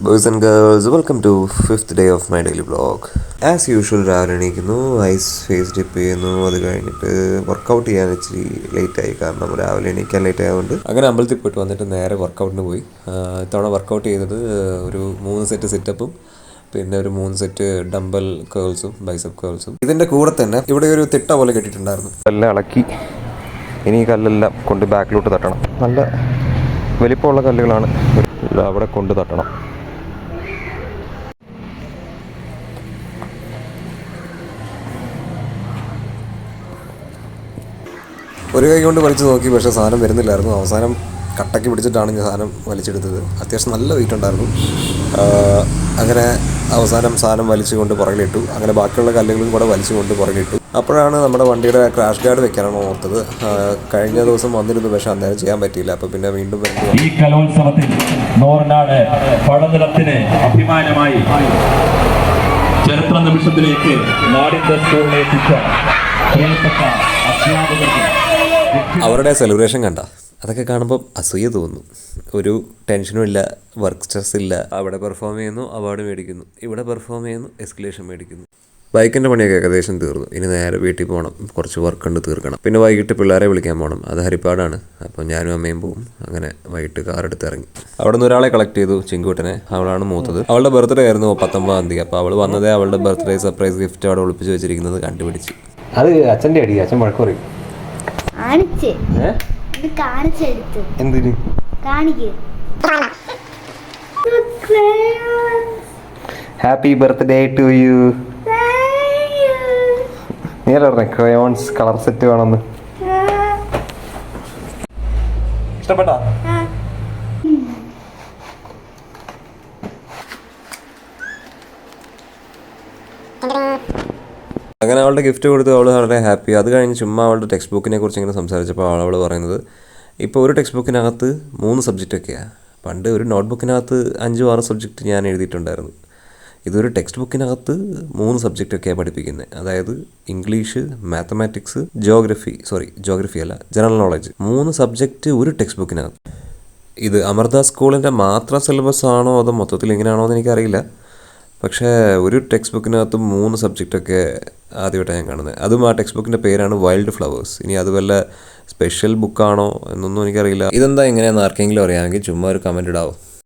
Boys and girls, welcome to 5th day of my daily vlog. As usual രാവിലെ എണീക്കുന്നു, ice face dip ചെയ്യുന്നു, അത് കഴിഞ്ഞിട്ട് workout ചെയ്യാൻ ഇച്ചിരി ലേറ്റായി, കാരണം രാവിലെ എണീക്കാൻ ലേറ്റ് ആയതുകൊണ്ട്. അങ്ങനെ അമ്പലത്തിൽ പോയിട്ട് വന്നിട്ട് നേരെ വർക്കൗട്ടിന് പോയി. ഇത്തവണ വർക്കൗട്ട് ചെയ്തത് ഒരു 3 സെറ്റ് സിറ്റപ്പും പിന്നെ ഒരു 3 സെറ്റ് ഡംബൽ കേൾസും ബൈസപ്പ് കേൾസും. ഇതിൻ്റെ കൂടെ തന്നെ ഇവിടെ ഒരു തിട്ട പോലെ കെട്ടിയിട്ടുണ്ടായിരുന്നു. എല്ലാം ഇളക്കി ഇനി ഈ കല്ലെല്ലാം കൊണ്ട് ബാക്കിലോട്ട് തട്ടണം. നല്ല വലിപ്പമുള്ള കല്ലുകളാണ്, അവിടെ കൊണ്ട് തട്ടണം. ഒരു കൈ കൊണ്ട് വലിച്ചു നോക്കി, പക്ഷേ സാധനം വരുന്നില്ലായിരുന്നു. അവസാനം കട്ടയ്ക്ക് പിടിച്ചിട്ടാണ് ഞാൻ സാധനം വലിച്ചെടുത്തത്. അത്യാവശ്യം നല്ല വെയിറ്റ് ഉണ്ടായിരുന്നു. അങ്ങനെ അവസാനം സാധനം വലിച്ചുകൊണ്ട് പുറകിലിട്ടു. അങ്ങനെ ബാക്കിയുള്ള കല്ലുകളും കൂടെ വലിച്ചുകൊണ്ട് പുറകിലിട്ടു. അപ്പോഴാണ് നമ്മുടെ വണ്ടിയുടെ ക്രാഷ് ഗാർഡ് വെക്കാനാണ് ഓർത്തത്. കഴിഞ്ഞ ദിവസം വന്നിരുന്നു, പക്ഷെ അന്നേരം ചെയ്യാൻ പറ്റിയില്ല. അപ്പോൾ പിന്നെ വീണ്ടും ഈ കലോത്സവത്തിൽ നോർനാട് പടനിലത്തിന് അഭിമാനമായി ചരിത്ര നിമിഷത്തിലേക്ക് നാടിന്റെ സ്കൂളിനെ എത്തിച്ച പ്രിയപ്പെട്ട അധ്യാപകർക്ക് അവരുടെ സെലിബ്രേഷൻ കണ്ട അതൊക്കെ കാണുമ്പോൾ അസൂയ തോന്നുന്നു. ഒരു ടെൻഷനും ഇല്ല, വർക്ക് സ്ട്രെസ് ഇല്ല. അവിടെ പെർഫോം ചെയ്യുന്നു, അവാർഡ് മേടിക്കുന്നു. ഇവിടെ പെർഫോം ചെയ്യുന്നു, എസ്കലേഷൻ മേടിക്കുന്നു. ബൈക്കിൻ്റെ പണിയൊക്കെ ഏകദേശം തീർന്നു. ഇനി നേരെ വീട്ടിൽ പോകണം, കുറച്ച് വർക്ക് ഉണ്ട് തീർക്കണം. പിന്നെ വൈകിട്ട് പിള്ളേരെ വിളിക്കാൻ പോകണം. അത് ഹരിപ്പാടാണ്. അപ്പോൾ ഞാനും അമ്മയും പോവും. അങ്ങനെ വൈകിട്ട് കാർ എടുത്ത് ഇറങ്ങി. അവിടെ നിന്ന് ഒരാളെ കളക്ട് ചെയ്തു, ചിങ്കൂട്ടനെ. അവളാണ് മൂത്തത്. അവളുടെ ബർത്ത്ഡേ ആയിരുന്നു 19-ാം തീയതി. അപ്പോൾ അവൾ വന്നതേ അവളുടെ ബർത്ത്ഡേ സർപ്രൈസ് ഗിഫ്റ്റ് അവിടെ ഒളിപ്പിച്ച് വെച്ചിരിക്കുന്നത് കണ്ടുപിടിച്ച്. അത് അച്ഛൻ്റെ അടി, അച്ഛൻ വഴക്ക് പറയും. എന്തിന് ഹാപ്പി ബർത്ത്ഡേ ടു യു. നീ പറഞ്ഞ ക്രയോൺസ് കളർ സെറ്റ് വേണമെന്ന്. ഇഷ്ടപ്പെട്ടോ? അങ്ങനെ അവളുടെ ഗിഫ്റ്റ് കൊടുത്ത് അവൾ വളരെ ഹാപ്പി. അത് കഴിഞ്ഞ് ചുമ്മാ അവളുടെ ടെക്സ്റ്റ് ബുക്കിനെ കുറിച്ച് ഇങ്ങനെ സംസാരിച്ചപ്പോൾ അവൾ പറയുന്നത്, ഇപ്പോൾ ഒരു ടെക്സ്റ്റ് ബുക്കിനകത്ത് 3 സബ്ജക്റ്റൊക്കെയാണ്. പണ്ട് ഒരു നോട്ട് ബുക്കിനകത്ത് 5-6 സബ്ജക്റ്റ് ഞാൻ എഴുതിയിട്ടുണ്ടായിരുന്നു. ഇതൊരു ടെക്സ്റ്റ് ബുക്കിനകത്ത് 3 സബ്ജക്റ്റൊക്കെയാണ് പഠിപ്പിക്കുന്നത്. അതായത് ഇംഗ്ലീഷ്, മാത്തമാറ്റിക്സ്, ജോഗ്രഫി അല്ല, ജനറൽ നോളജ്. 3 സബ്ജക്റ്റ് ഒരു ടെക്സ്റ്റ് ബുക്കിനകത്ത്. ഇത് അമൃത സ്കൂളിൻ്റെ മാത്രം സിലബസ് ആണോ അതോ മൊത്തത്തിൽ എങ്ങനെയാണോ എന്ന് എനിക്കറിയില്ല. പക്ഷേ ഒരു ടെക്സ്റ്റ് ബുക്കിനകത്ത് 3 സബ്ജക്റ്റൊക്കെ ആദ്യമായിട്ടാണ് ഞാൻ കാണുന്നത്. അതും ആ ടെക്സ്റ്റ് ബുക്കിൻ്റെ പേരാണ് വൈൽഡ് ഫ്ലവേഴ്സ്. ഇനി അത് വല്ല സ്പെഷ്യൽ ബുക്കാണോ എന്നൊന്നും എനിക്കറിയില്ല. ഇതെന്താ എങ്ങനെയാണെന്ന് ആർക്കെങ്കിലും അറിയാമെങ്കിൽ ചുമ്മാ ഒരു കമൻറ്റ് ഇടാവോ.